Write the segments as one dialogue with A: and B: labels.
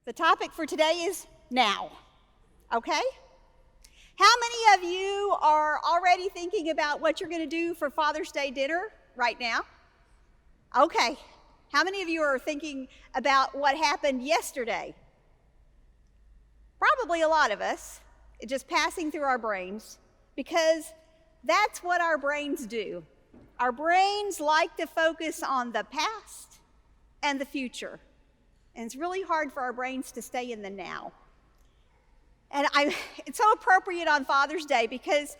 A: The topic for today is now, okay? How many of you are already thinking about what you're going to do for Father's Day dinner right now? Okay. How many of you are thinking about what happened yesterday? Probably a lot of us. It's just passing through our brains because that's what our brains do. Our brains like to focus on the past and the future. And it's really hard for our brains to stay in the now. And it's so appropriate on Father's Day because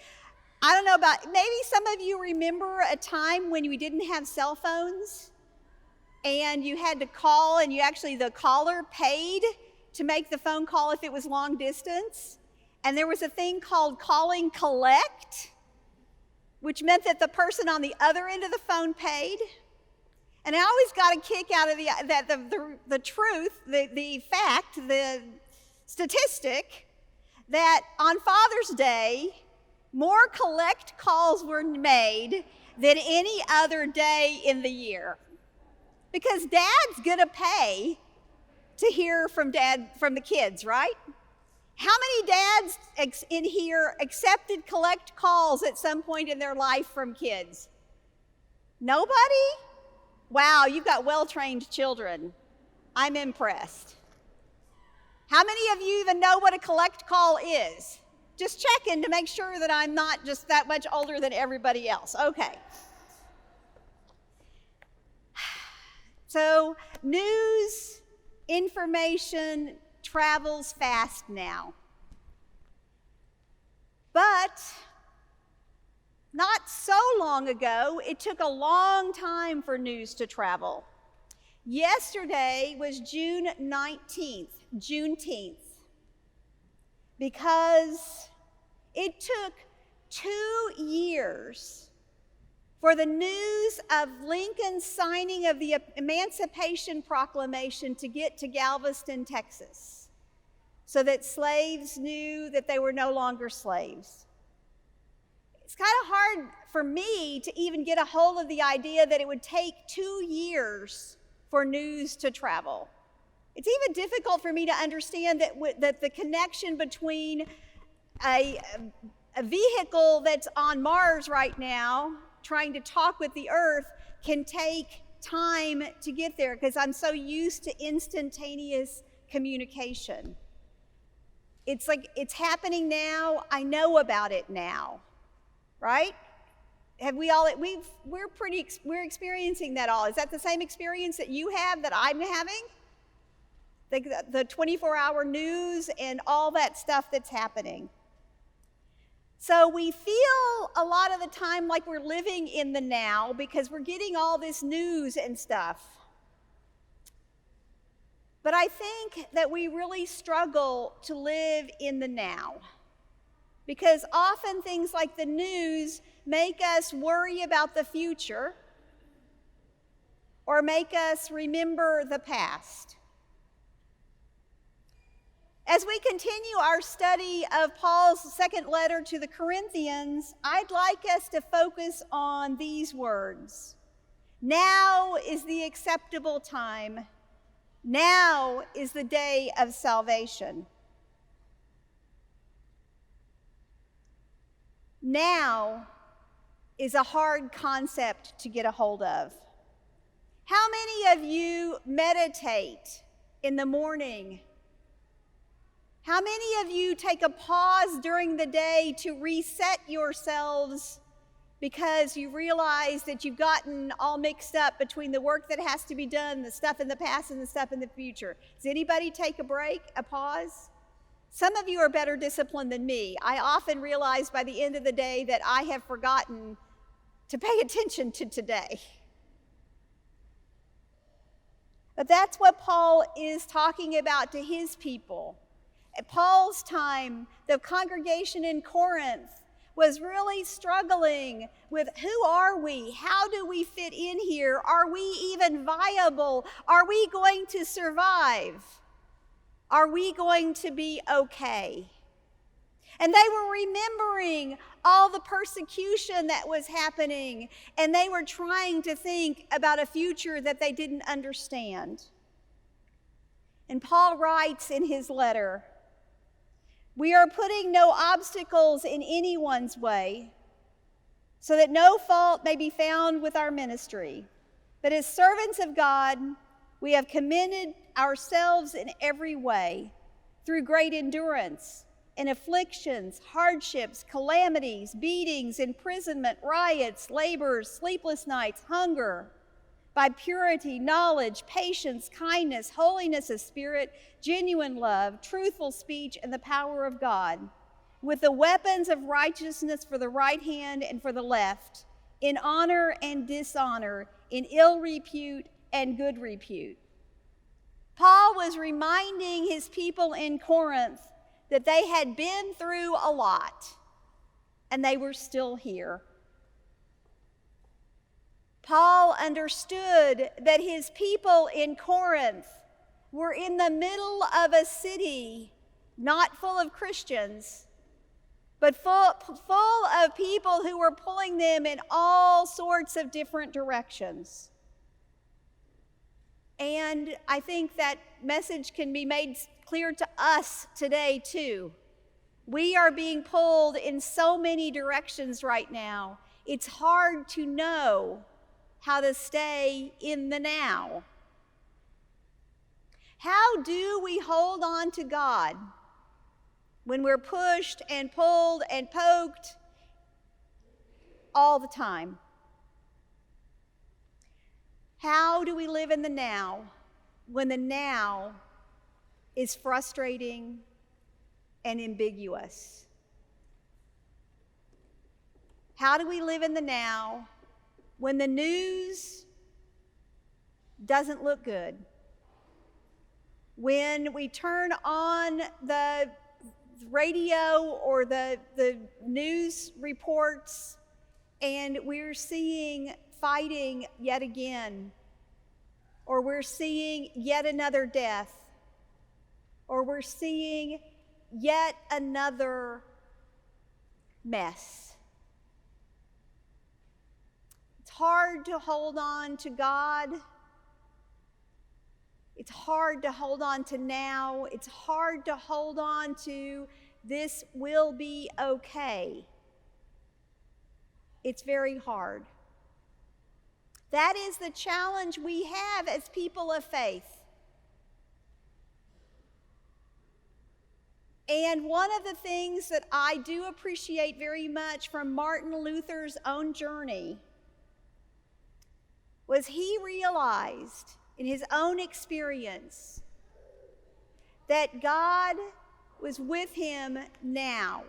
A: I don't know about, maybe some of you remember a time when we didn't have cell phones and you had to call and the caller paid to make the phone call if it was long distance. And there was a thing called calling collect, which meant that the person on the other end of the phone paid. And I always got a kick out of the truth, the fact, the statistic that on Father's Day, more collect calls were made than any other day in the year. Because Dad's gonna pay to hear from the kids, right? How many dads in here accepted collect calls at some point in their life from kids? Nobody? Wow, you've got well-trained children. I'm impressed. How many of you even know what a collect call is? Just checking to make sure that I'm not just that much older than everybody else. Okay. So news, information travels fast now. But not so long ago, it took a long time for news to travel. Yesterday was June 19th, Juneteenth, because it took 2 years for the news of Lincoln's signing of the Emancipation Proclamation to get to Galveston, Texas, so that slaves knew that they were no longer slaves. It's kind of hard for me to even get a hold of the idea that it would take 2 years for news to travel. It's even difficult for me to understand that the connection between a vehicle that's on Mars right now trying to talk with the Earth can take time to get there because I'm so used to instantaneous communication. It's like it's happening now, I know about it now. Right? We're experiencing that all. Is that the same experience that you have that I'm having? The 24-hour news and all that stuff that's happening. So we feel a lot of the time like we're living in the now because we're getting all this news and stuff. But I think that we really struggle to live in the now. Because often things like the news make us worry about the future or make us remember the past. As we continue our study of Paul's second letter to the Corinthians, I'd like us to focus on these words. Now is the acceptable time. Now is the day of salvation. Now is a hard concept to get a hold of. How many of you meditate in the morning? How many of you take a pause during the day to reset yourselves because you realize that you've gotten all mixed up between the work that has to be done, the stuff in the past and the stuff in the future? Does anybody take a break, a pause? Some of you are better disciplined than me. I often realize by the end of the day that I have forgotten to pay attention to today. But that's what Paul is talking about to his people. At Paul's time, the congregation in Corinth was really struggling with who are we? How do we fit in here? Are we even viable? Are we going to survive? Are we going to be okay? And they were remembering all the persecution that was happening, and they were trying to think about a future that they didn't understand. And Paul writes in his letter, "We are putting no obstacles in anyone's way, so that no fault may be found with our ministry. But as servants of God, we have commended ourselves in every way, through great endurance, in afflictions, hardships, calamities, beatings, imprisonment, riots, labors, sleepless nights, hunger, by purity, knowledge, patience, kindness, holiness of spirit, genuine love, truthful speech, and the power of God, with the weapons of righteousness for the right hand and for the left, in honor and dishonor, in ill repute and good repute." Paul was reminding his people in Corinth that they had been through a lot, and they were still here. Paul understood that his people in Corinth were in the middle of a city not full of Christians, but full of people who were pulling them in all sorts of different directions. And I think that message can be made clear to us today too. We are being pulled in so many directions right now. It's hard to know how to stay in the now. How do we hold on to God when we're pushed and pulled and poked all the time? How do we live in the now when the now is frustrating and ambiguous? How do we live in the now when the news doesn't look good? When we turn on the radio or the news reports and we're seeing fighting yet again, or we're seeing yet another death, or we're seeing yet another mess. It's hard to hold on to God. It's hard to hold on to now. It's hard to hold on to this will be okay. It's very hard. That is the challenge we have as people of faith. And one of the things that I do appreciate very much from Martin Luther's own journey was he realized in his own experience that God was with him now.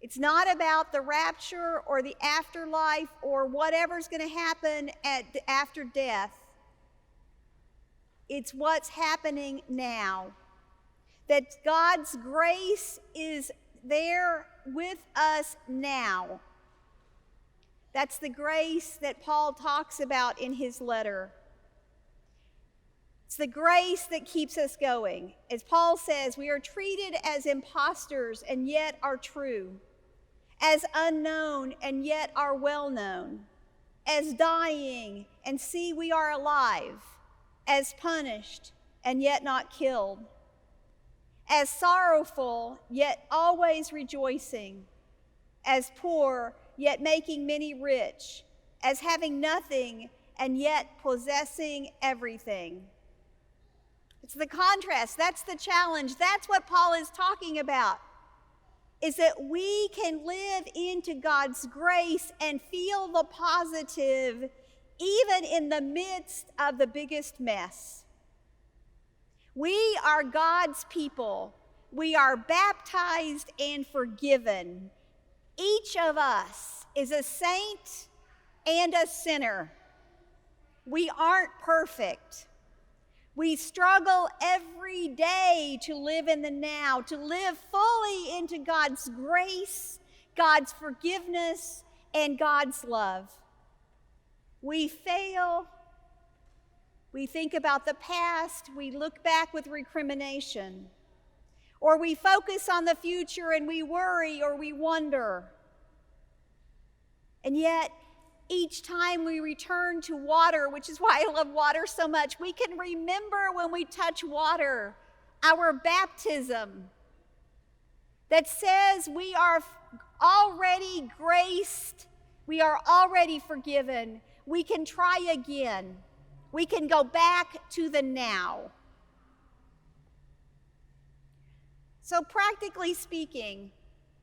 A: It's not about the rapture or the afterlife or whatever's going to happen after death. It's what's happening now. That God's grace is there with us now. That's the grace that Paul talks about in his letter. It's the grace that keeps us going. As Paul says, we are treated as impostors and yet are true, as unknown and yet are well known, as dying and see we are alive, as punished and yet not killed, as sorrowful yet always rejoicing, as poor yet making many rich, as having nothing and yet possessing everything. It's the contrast. That's the challenge. That's what Paul is talking about, is that we can live into God's grace and feel the positive even in the midst of the biggest mess. We are God's people. We are baptized and forgiven. Each of us is a saint and a sinner. We aren't perfect. We struggle every day to live in the now, to live fully into God's grace, God's forgiveness, and God's love. We fail. We think about the past. We look back with recrimination. Or we focus on the future and we worry or we wonder. And yet, each time we return to water, which is why I love water so much, we can remember when we touch water, our baptism that says we are already graced, we are already forgiven. We can try again. We can go back to the now. So practically speaking,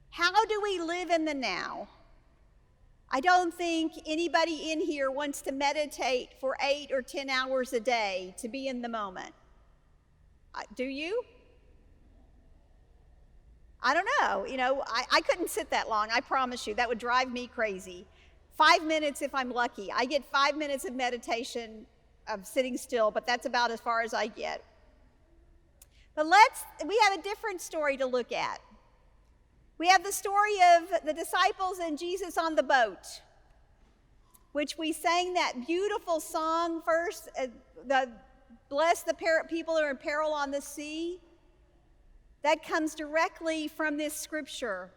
A: how do we live in the now? I don't think anybody in here wants to meditate for 8 or 10 hours a day to be in the moment. Do you? I don't know. I couldn't sit that long, I promise you. That would drive me crazy. 5 minutes if I'm lucky. I get 5 minutes of meditation of sitting still, but that's about as far as I get. But we have a different story to look at. We have the story of the disciples and Jesus on the boat, which we sang that beautiful song first, bless the people who are in peril on the sea. That comes directly from this scripture.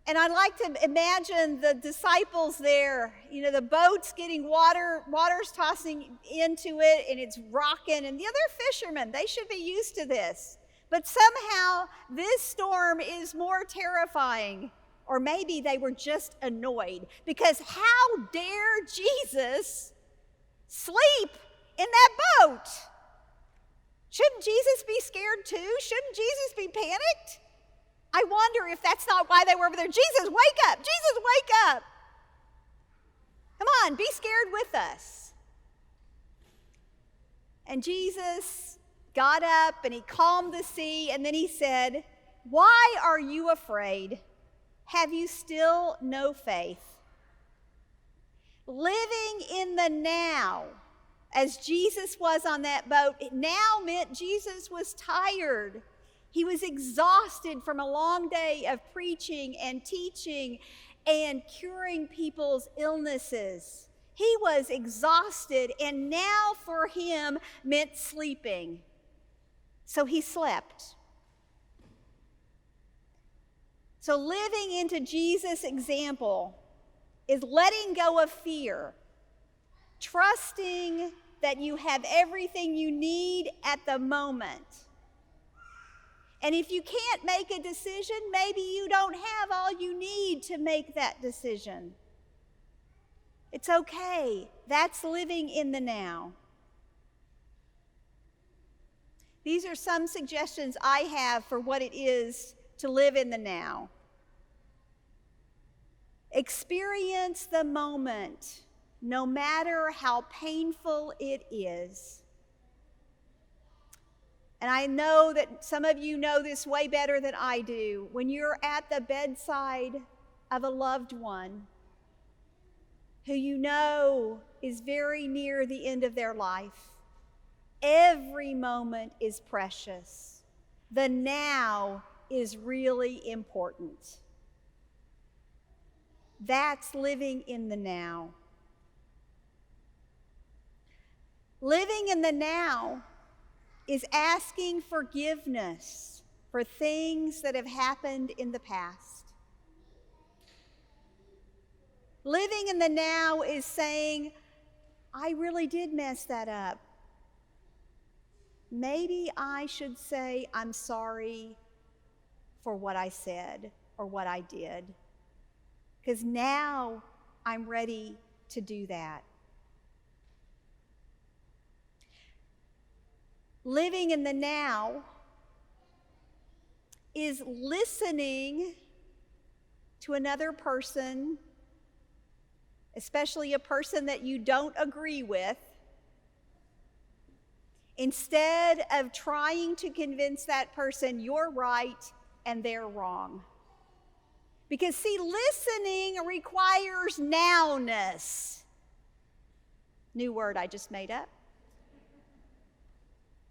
A: And I like to imagine the disciples there, the boat's getting water's tossing into it and it's rocking, and the other fishermen, they should be used to this. But somehow this storm is more terrifying, or maybe they were just annoyed, because how dare Jesus sleep in that boat? Shouldn't Jesus be scared too? Shouldn't Jesus be panicked? I wonder if that's not why they were over there. Jesus, wake up! Jesus, wake up! Come on, be scared with us. And Jesus got up and he calmed the sea, and then he said, "Why are you afraid? Have you still no faith?" Living in the now, as Jesus was on that boat, it now meant Jesus was tired. He was exhausted from a long day of preaching and teaching and curing people's illnesses. He was exhausted, and now for him meant sleeping. So he slept. So living into Jesus' example is letting go of fear, trusting that you have everything you need at the moment. And if you can't make a decision, maybe you don't have all you need to make that decision. It's okay. That's living in the now. These are some suggestions I have for what it is to live in the now. Experience the moment, no matter how painful it is. And I know that some of you know this way better than I do. When you're at the bedside of a loved one who you know is very near the end of their life, every moment is precious. The now is really important. That's living in the now. Living in the now is asking forgiveness for things that have happened in the past. Living in the now is saying, I really did mess that up. Maybe I should say I'm sorry for what I said or what I did, because now I'm ready to do that. Living in the now is listening to another person, especially a person that you don't agree with, instead of trying to convince that person you're right and they're wrong. Because see, listening requires nowness. New word I just made up.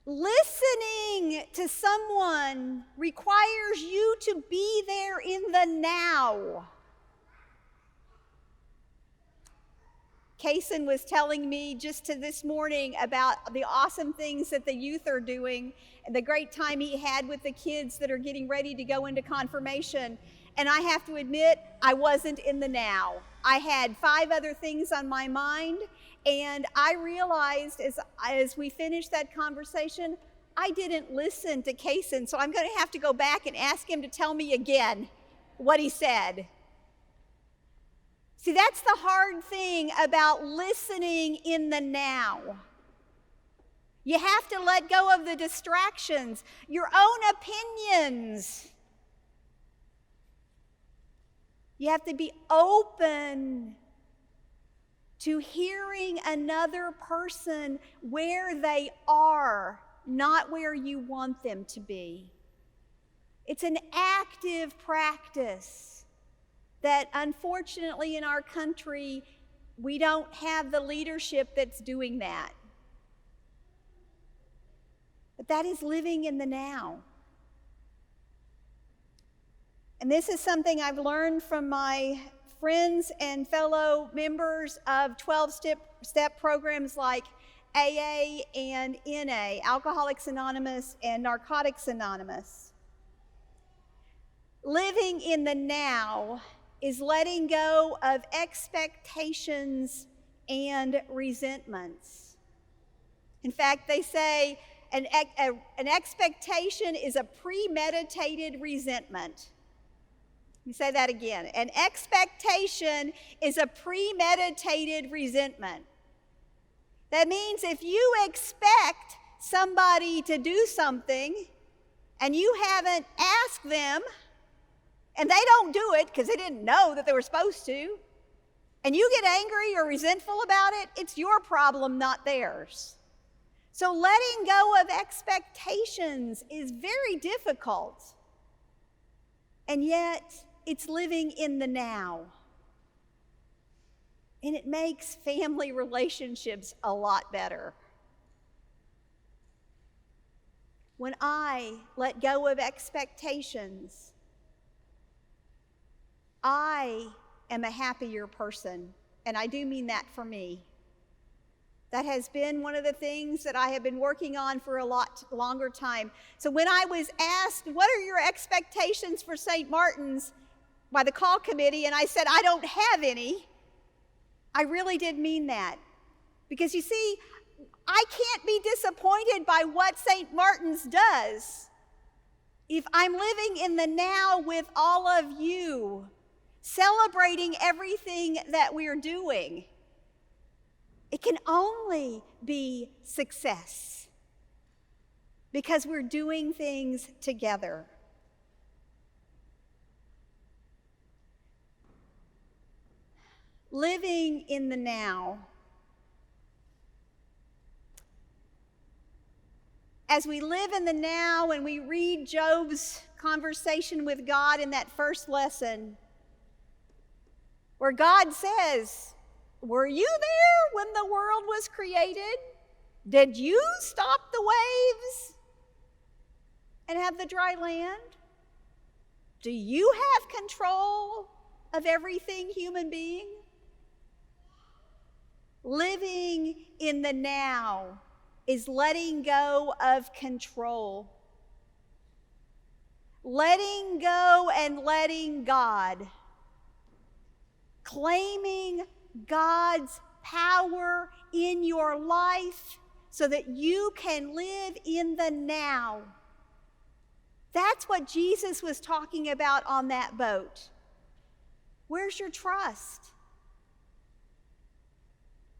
A: Listening to someone requires you to be there in the now. Kason was telling me just this morning about the awesome things that the youth are doing and the great time he had with the kids that are getting ready to go into confirmation. And I have to admit, I wasn't in the now. I had 5 other things on my mind, and I realized as we finished that conversation, I didn't listen to Kason, so I'm going to have to go back and ask him to tell me again what he said. See, that's the hard thing about listening in the now. You have to let go of the distractions, your own opinions. You have to be open to hearing another person where they are, not where you want them to be. It's an active practice that unfortunately in our country, we don't have the leadership that's doing that. But that is living in the now. And this is something I've learned from my friends and fellow members of 12-step programs like AA and NA, Alcoholics Anonymous and Narcotics Anonymous. Living in the now is letting go of expectations and resentments. In fact, they say an expectation is a premeditated resentment. Let me say that again. An expectation is a premeditated resentment. That means if you expect somebody to do something and you haven't asked them, and they don't do it because they didn't know that they were supposed to, and you get angry or resentful about it, it's your problem, not theirs. So letting go of expectations is very difficult, and yet it's living in the now. And it makes family relationships a lot better. When I let go of expectations, I am a happier person, and I do mean that for me. That has been one of the things that I have been working on for a lot longer time. So when I was asked, what are your expectations for St. Martin's by the call committee, and I said, I don't have any, I really did mean that. Because you see, I can't be disappointed by what St. Martin's does if I'm living in the now with all of you, celebrating everything that we're doing. It can only be success because we're doing things together. Living in the now. As we live in the now and we read Job's conversation with God in that first lesson, where God says, were you there when the world was created? Did you stop the waves and have the dry land? Do you have control of everything human being? Living in the now is letting go of control. Letting go and letting God. Claiming God's power in your life so that you can live in the now. That's what Jesus was talking about on that boat. Where's your trust?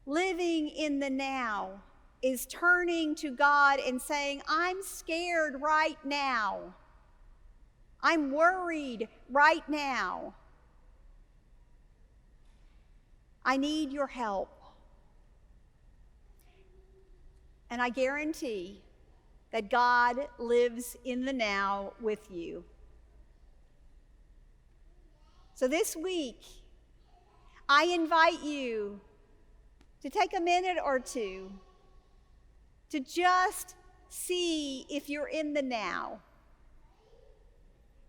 A: Living in the now is turning to God and saying, I'm scared right now. I'm worried right now. I need your help. And I guarantee that God lives in the now with you. So this week, I invite you to take a minute or two to just see if you're in the now.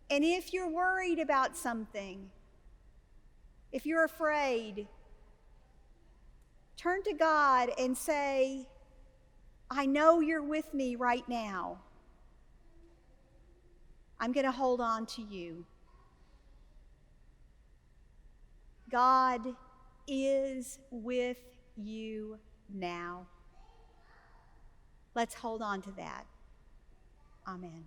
A: And if you're worried about something, if you're afraid, turn to God and say, I know you're with me right now. I'm going to hold on to you. God is with you now. Let's hold on to that. Amen.